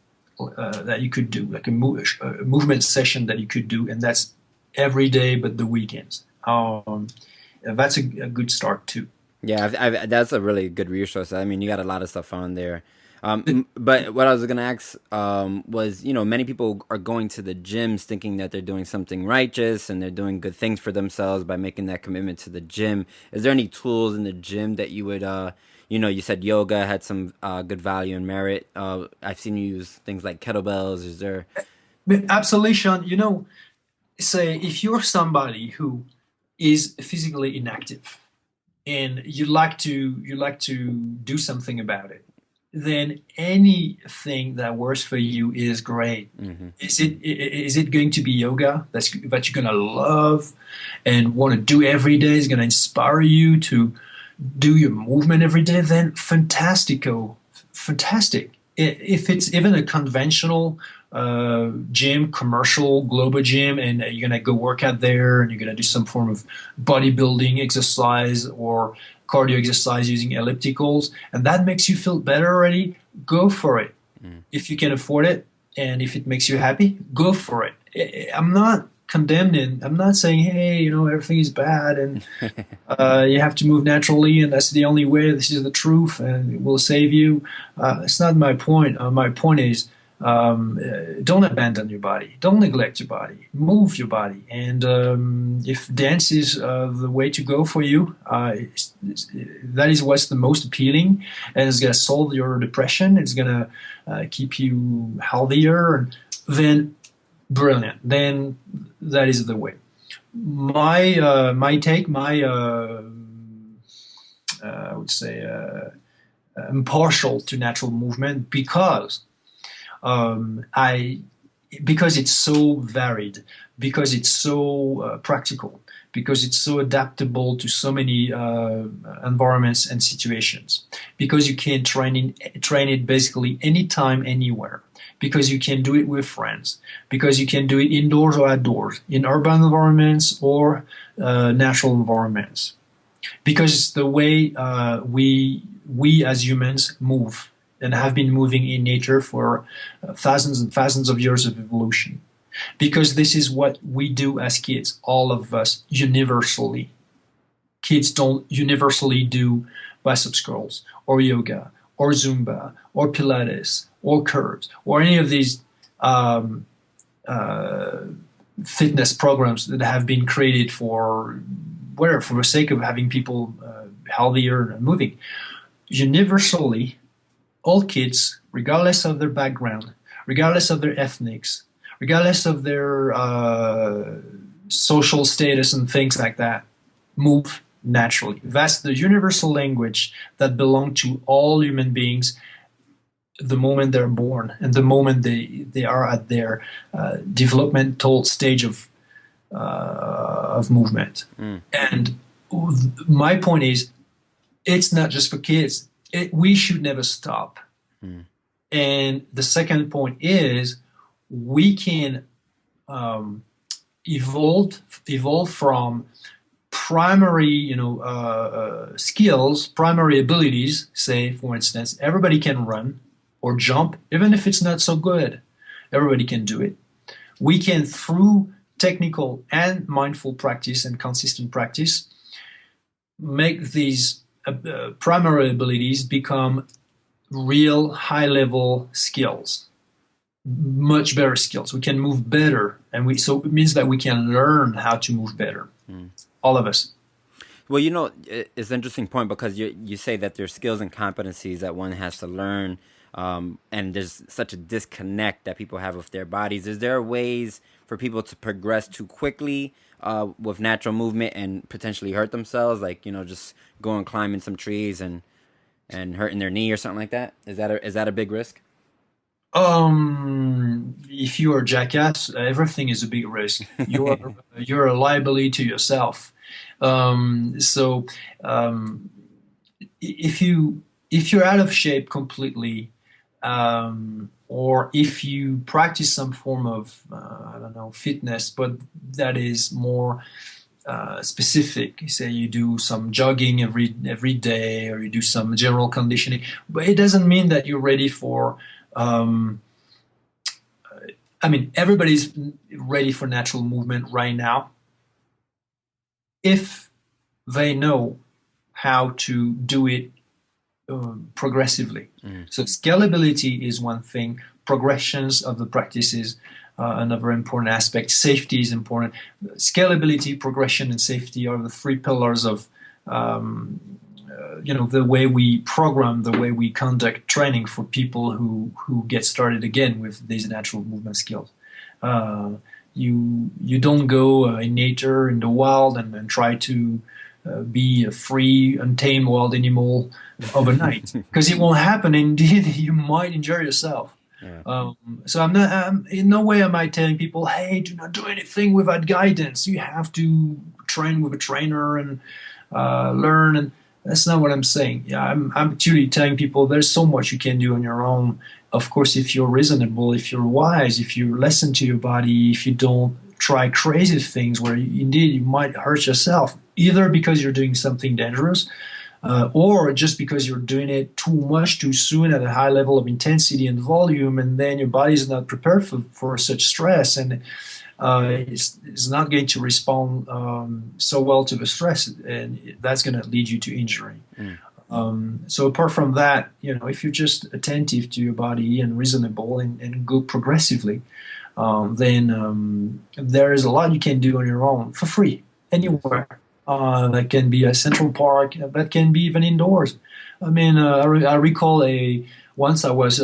that you could do, like a movement session that you could do, and that's every day but the weekends. That's a good start too. Yeah, that's a really good resource. I mean, you got a lot of stuff on there. But what I was going to ask was, many people are going to the gyms thinking that they're doing something righteous and they're doing good things for themselves by making that commitment to the gym. Is there any tools in the gym that you would, you said yoga had some good value and merit. I've seen you use things like kettlebells. Is there? Absolutely, Sean. Say if you're somebody who is physically inactive and you like to do something about it, then anything that works for you is great. Is it going to be yoga that you're going to love and want to do every day, is going to inspire you to do your movement every day? Then fantastic. If it's even a conventional gym, commercial, global gym, and you're going to go work out there and you're going to do some form of bodybuilding exercise or cardio exercise using ellipticals, and that makes you feel better already, go for it. If you can afford it and if it makes you happy, go for it. I'm not condemning. I'm not saying, hey, everything is bad and you have to move naturally and that's the only way, this is the truth and it will save you. It's not my point. My point is, don't abandon your body. Don't neglect your body. Move your body. And if dance is the way to go for you, that is what's the most appealing, and it's going to solve your depression. It's going to keep you healthier. And then, brilliant. Then that is the way. my take, I would say, I'm partial to natural movement because because it's so varied, because it's so practical, because it's so adaptable to so many environments and situations, because you can train it basically anytime, anywhere, because you can do it with friends, because you can do it indoors or outdoors, in urban environments or natural environments, because it's the way we as humans move and have been moving in nature for thousands and thousands of years of evolution. Because this is what we do as kids, all of us, universally. Kids don't universally do biceps curls, or yoga, or Zumba, or Pilates, or curves, or any of these fitness programs that have been created for the sake of having people healthier and moving. Universally, all kids, regardless of their background, regardless of their ethnics, regardless of their social status and things like that, move naturally. That's the universal language that belongs to all human beings the moment they're born and the moment they are at their developmental stage of movement. And my point is, it's not just for kids. We should never stop. And the second point is, we can evolve from primary, skills, primary abilities. Say, for instance, everybody can run or jump, even if it's not so good. Everybody can do it. We can, through technical and mindful practice and consistent practice, make these primary abilities become real high-level skills, much better skills. We can move better, and so it means that we can learn how to move better, all of us. Well, it's an interesting point, because you say that there's skills and competencies that one has to learn, and there's such a disconnect that people have with their bodies. Is there ways for people to progress too quickly with natural movement and potentially hurt themselves, like just going climbing some trees and hurting their knee or something like that? Is that a big risk? If you are a jackass, everything is a big risk. You're a liability to yourself. If you're out of shape completely, or if you practice some form of fitness, but that is more specific. Say you do some jogging every day, or you do some general conditioning, but it doesn't mean that you're ready for. Everybody's ready for natural movement right now, if they know how to do it progressively. So scalability is one thing. Progressions of the practices, another important aspect. Safety is important. Scalability, progression, and safety are the three pillars of the way we program, the way we conduct training for people who get started again with these natural movement skills. You don't go in nature, in the wild, and try to be a free, untamed wild animal overnight, because it won't happen. Indeed, you might injure yourself. Yeah. So I'm in no way am I telling people, hey, do not do anything without guidance. You have to train with a trainer and learn, and that's not what I'm saying. Yeah, I'm actually telling people there's so much you can do on your own. Of course, if you're reasonable, if you're wise, if you listen to your body, if you don't try crazy things where indeed you might hurt yourself, either because you're doing something dangerous, or just because you're doing it too much too soon at a high level of intensity and volume, and then your body is not prepared for such stress, and it's not going to respond so well to the stress, and that's going to lead you to injury. So apart from that, if you're just attentive to your body and reasonable and go progressively, then there is a lot you can do on your own for free, anywhere. That can be a central park, that can be even indoors. I recall once I was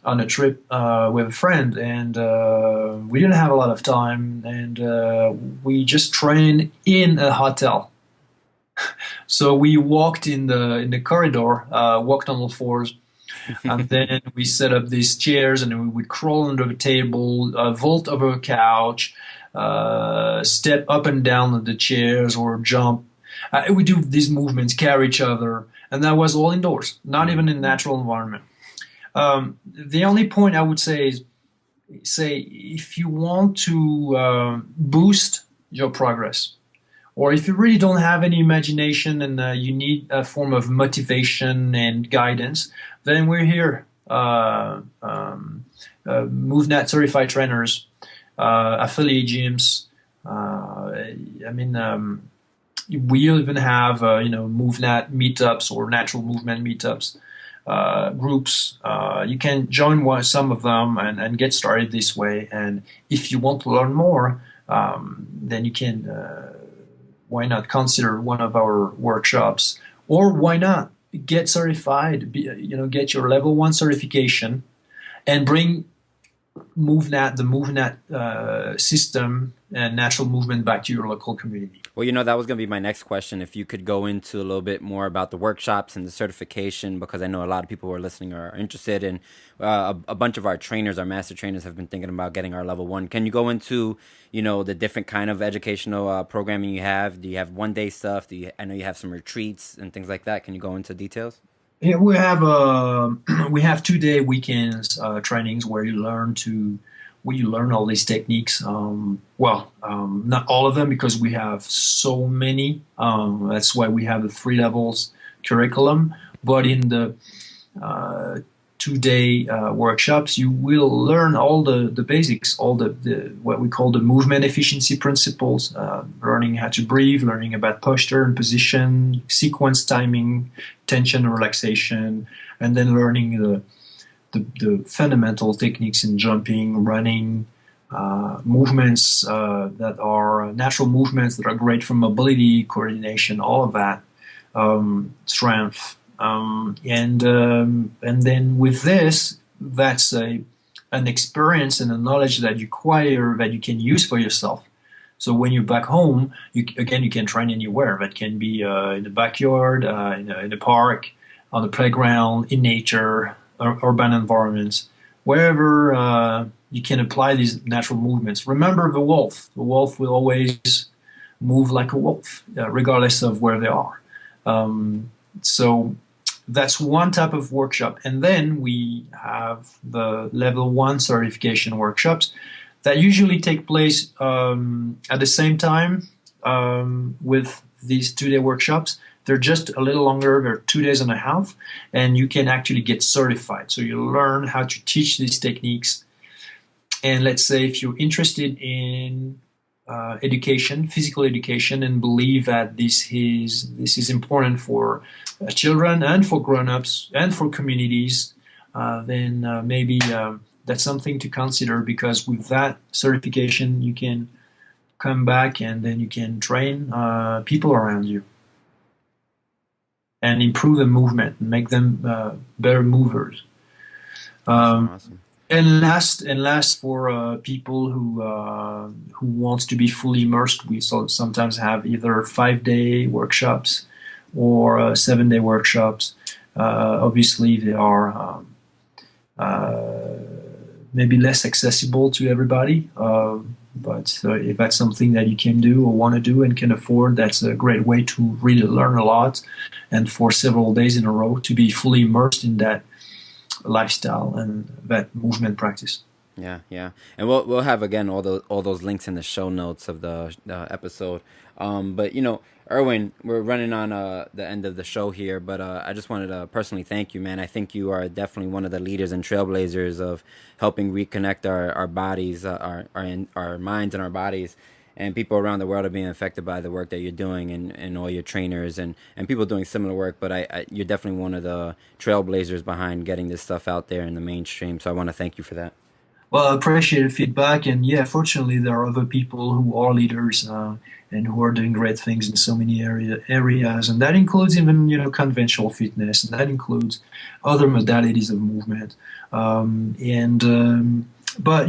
on a trip with a friend, and we didn't have a lot of time, and we just trained in a hotel. So we walked in the corridor, walked on all fours, and then we set up these chairs, and we would crawl under the table, vault over a couch, step up and down the chairs, or jump. We do these movements, carry each other, and that was all indoors, not even in natural environment. The only point I would say is, if you want to boost your progress, or if you really don't have any imagination and you need a form of motivation and guidance, then we're here. MovNat certified trainers, affiliate gyms. We even have MovNat meetups or natural movement meetups. Groups. You can join some of them and get started this way. And if you want to learn more, then you can, why not consider one of our workshops, or why not get certified, get your level 1 certification and bring the MovNat system and natural movement back to your local community. Well, that was going to be my next question. If you could go into a little bit more about the workshops and the certification, because I know a lot of people who are listening are interested, and a bunch of our trainers, our master trainers, have been thinking about getting our level 1. Can you go into, the different kind of educational programming you have? Do you have one-day stuff? I know you have some retreats and things like that. Can you go into details? Yeah, we have 2-day weekends trainings where you learn all these techniques. Not all of them, because we have so many. That's why we have the 3 levels curriculum. But in the 2-day workshops, you will learn all the basics, all the what we call the movement efficiency principles, learning how to breathe, learning about posture and position, sequence timing, tension and relaxation, and then learning the fundamental techniques in jumping, running, movements that are natural movements that are great for mobility, coordination, all of that, strength. And then with this, that's an experience and a knowledge that you acquire that you can use for yourself. So when you're back home, you can train anywhere. That can be in the backyard, in a park, on the playground, in nature, urban environments, wherever you can apply these natural movements. Remember the wolf. The wolf will always move like a wolf, regardless of where they are. So that's one type of workshop. And then we have the level 1 certification workshops that usually take place at the same time with these 2-day workshops. They're just a little longer. They're 2 days and a half, and you can actually get certified. So you learn how to teach these techniques. And let's say if you're interested in education, physical education, and believe that this is important for children and for grown-ups and for communities, then maybe that's something to consider, because with that certification, you can come back and then you can train people around you and improve the movement and make them better movers. Awesome. And last for people who wants to be fully immersed, we sometimes have either 5-day workshops or 7-day workshops. Obviously, they are maybe less accessible to everybody, but if that's something that you can do or want to do and can afford, that's a great way to really learn a lot, and for several days in a row to be fully immersed in that lifestyle and that movement practice. Yeah, and we'll have again all those links in the show notes of the episode. But Erwan, we're running on the end of the show here, but I just wanted to personally thank you, man. I think you are definitely one of the leaders and trailblazers of helping reconnect our bodies, our minds and our bodies. And people around the world are being affected by the work that you're doing, and all your trainers and people doing similar work. But you're definitely one of the trailblazers behind getting this stuff out there in the mainstream. So I want to thank you for that. Well, I appreciate the feedback, and yeah, fortunately, there are other people who are leaders and who are doing great things in so many areas, and that includes even conventional fitness, and that includes other modalities of movement. But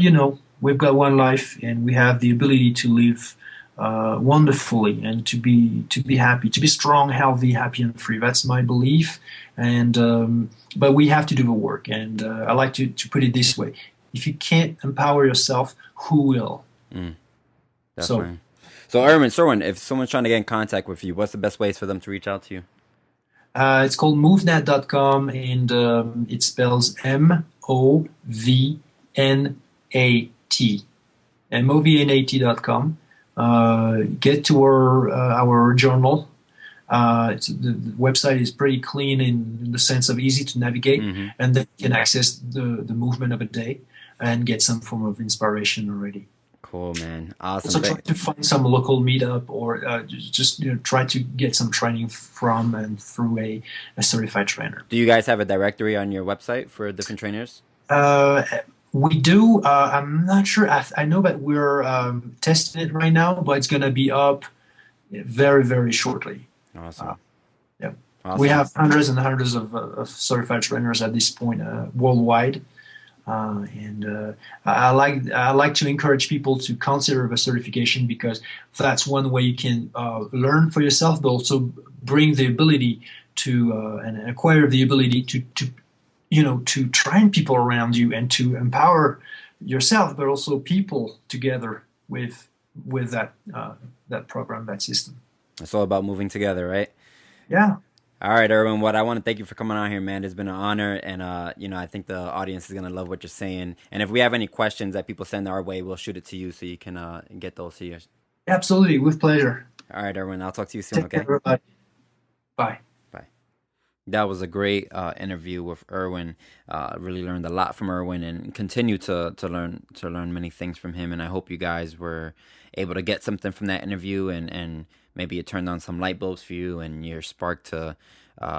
we've got one life, and we have the ability to live wonderfully and to be happy, to be strong, healthy, happy, and free. That's my belief, and but we have to do the work. And I like to put it this way: if you can't empower yourself, who will? Definitely. So Erwan, if someone's trying to get in contact with you, what's the best ways for them to reach out to you? It's called MovNat.com, and it spells MovNat, MovNat.com. Get to our journal. The website is pretty clean in the sense of easy to navigate, and then you can access the movement of a day and get some form of inspiration already. Cool, man. Awesome. So try to find some local meetup, or just try to get some training from and through a certified trainer. Do you guys have a directory on your website for different trainers? We do. I'm not sure. I know that we're testing it right now, but it's going to be up very, very shortly. Awesome. Yeah. Awesome. We have hundreds and hundreds of certified trainers at this point worldwide. And I like to encourage people to consider the certification, because that's one way you can learn for yourself, but also bring the ability to and acquire the ability to train people around you and to empower yourself, but also people together with that program, that system. It's all about moving together, right? Yeah. All right, Erwan, I want to thank you for coming on here, man. It's been an honor, and I think the audience is going to love what you're saying. And if we have any questions that people send our way, we'll shoot it to you so you can get those to you. Absolutely, with pleasure. All right, Erwan, I'll talk to you soon, Take care, everybody. Bye. Bye. That was a great interview with Erwan. Really learned a lot from Erwan, and continue to learn many things from him. And I hope you guys were able to get something from that interview, and maybe it turned on some light bulbs for you, and you're sparked to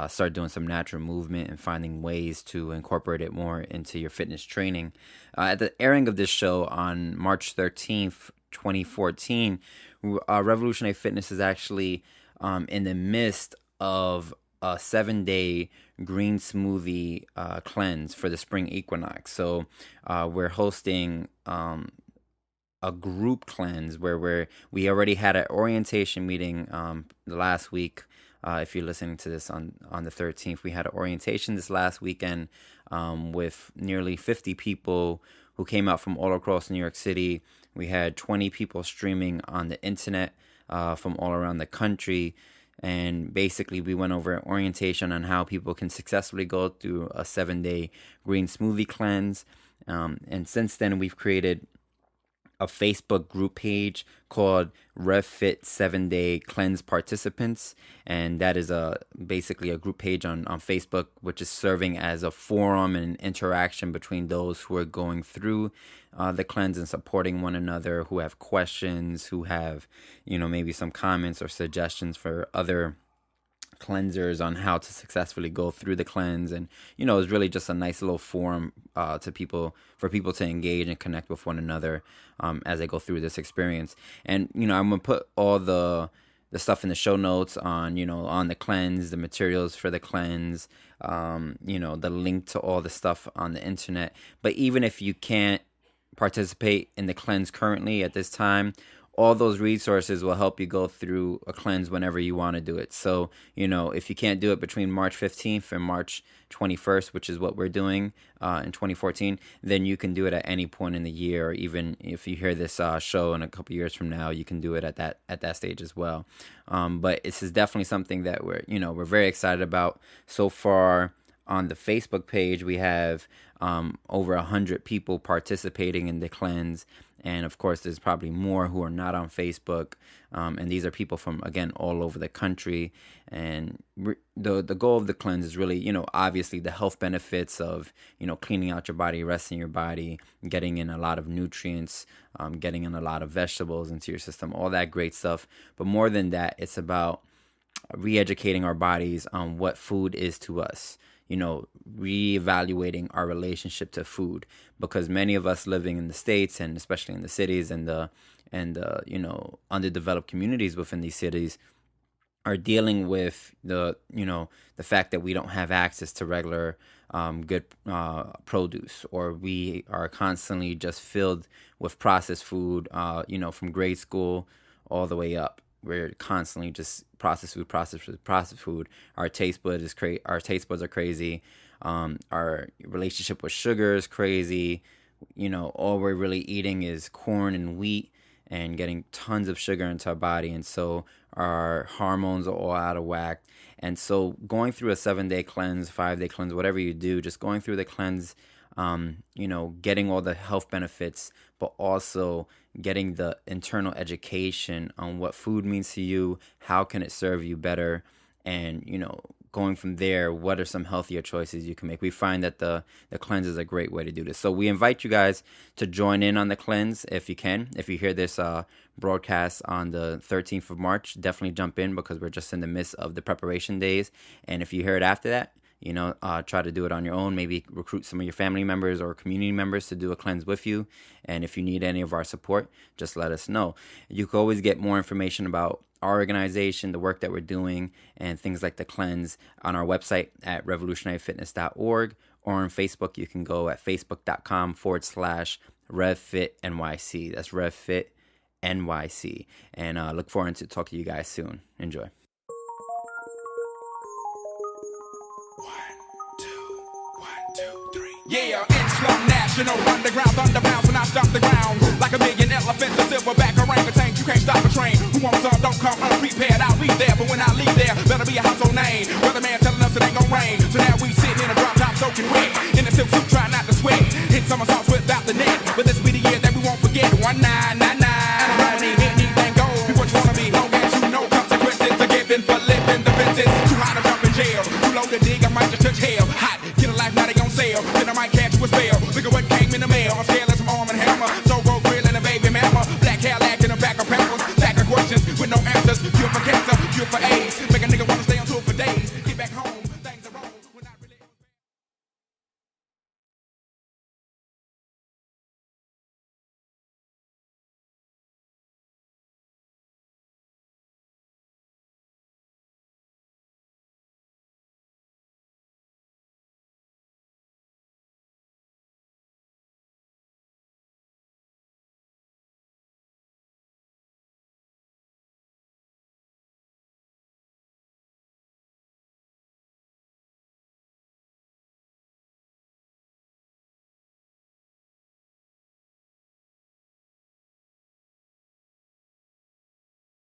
start doing some natural movement and finding ways to incorporate it more into your fitness training. At the airing of this show on March 13th, 2014, Revolutionary Fitness is actually in the midst of a 7-day green smoothie cleanse for the spring equinox. So we're hosting a group cleanse where we already had an orientation meeting last week. If you're listening to this on the 13th, we had an orientation this last weekend with nearly 50 people who came out from all across New York City. We had 20 people streaming on the internet from all around the country. And basically, we went over an orientation on how people can successfully go through a 7-day green smoothie cleanse. And since then, we've created a Facebook group page called RevFit 7-Day Cleanse Participants, and that is basically a group page on Facebook, which is serving as a forum and interaction between those who are going through the cleanse and supporting one another, who have questions, who have maybe some comments or suggestions for other cleansers on how to successfully go through the cleanse. And it's really just a nice little forum for people to engage and connect with one another as they go through this experience. And I'm gonna put all the stuff in the show notes on on the cleanse, the materials for the cleanse, the link to all the stuff on the internet. But even if you can't participate in the cleanse currently at this time, all those resources will help you go through a cleanse whenever you want to do it. So, if you can't do it between March 15th and March 21st, which is what we're doing in 2014, then you can do it at any point in the year, or even if you hear this show in a couple years from now, you can do it at that stage as well. But this is definitely something that we're very excited about. So far on the Facebook page, we have over 100 people participating in the cleanse. And of course, there's probably more who are not on Facebook. And these are people from, again, all over the country. And the goal of the cleanse is really, obviously the health benefits of, cleaning out your body, resting your body, getting in a lot of nutrients, getting in a lot of vegetables into your system, all that great stuff. But more than that, it's about re-educating our bodies on what food is to us. reevaluating our relationship to food, because many of us living in the States, and especially in the cities and the underdeveloped communities within these cities, are dealing with the fact that we don't have access to regular good produce, or we are constantly just filled with processed food, from grade school all the way up. We're constantly just processed food. Our taste buds are crazy. Our relationship with sugar is crazy. All we're really eating is corn and wheat and getting tons of sugar into our body. And so our hormones are all out of whack. And so going through a 7-day cleanse, 5-day cleanse, whatever you do, just going through the cleanse, getting all the health benefits, but also getting the internal education on what food means to you, how can it serve you better, and, going from there, what are some healthier choices you can make? We find that the cleanse is a great way to do this. So we invite you guys to join in on the cleanse if you can. If you hear this broadcast on the 13th of March, definitely jump in, because we're just in the midst of the preparation days. And if you hear it after that, try to do it on your own. Maybe recruit some of your family members or community members to do a cleanse with you. And if you need any of our support, just let us know. You can always get more information about our organization, the work that we're doing, and things like the cleanse on our website at revolutionaryfitness.org, or on Facebook. You can go at facebook.com/RevFitNYC. That's RevFitNYC. And look forward to talk to you guys soon. Enjoy. 1, 2, 3. Yeah, it's Slum National Underground Thunder bounce when I stop the ground. Like a million elephants, a silverback orangutan. You can't stop a train. Who wants some? Don't come unprepared. I'll be there, but when I leave there, better be a household name. Weatherman telling us it ain't gon' rain. So now we sitting in a drop top soaking wet. In a silk suit, try not to sweat. Hit somersaults without the net. But this be the year that we won't forget. 1999. And I don't need anything gold. Be what you wanna be, long as you know consequences are given for living the fences. Too high to jump in jail. Too low to dig, I might just touch hell. Hot, get a life, now they on sale. Then I might catch you a spell. Look at what came in the mail. I'm scaling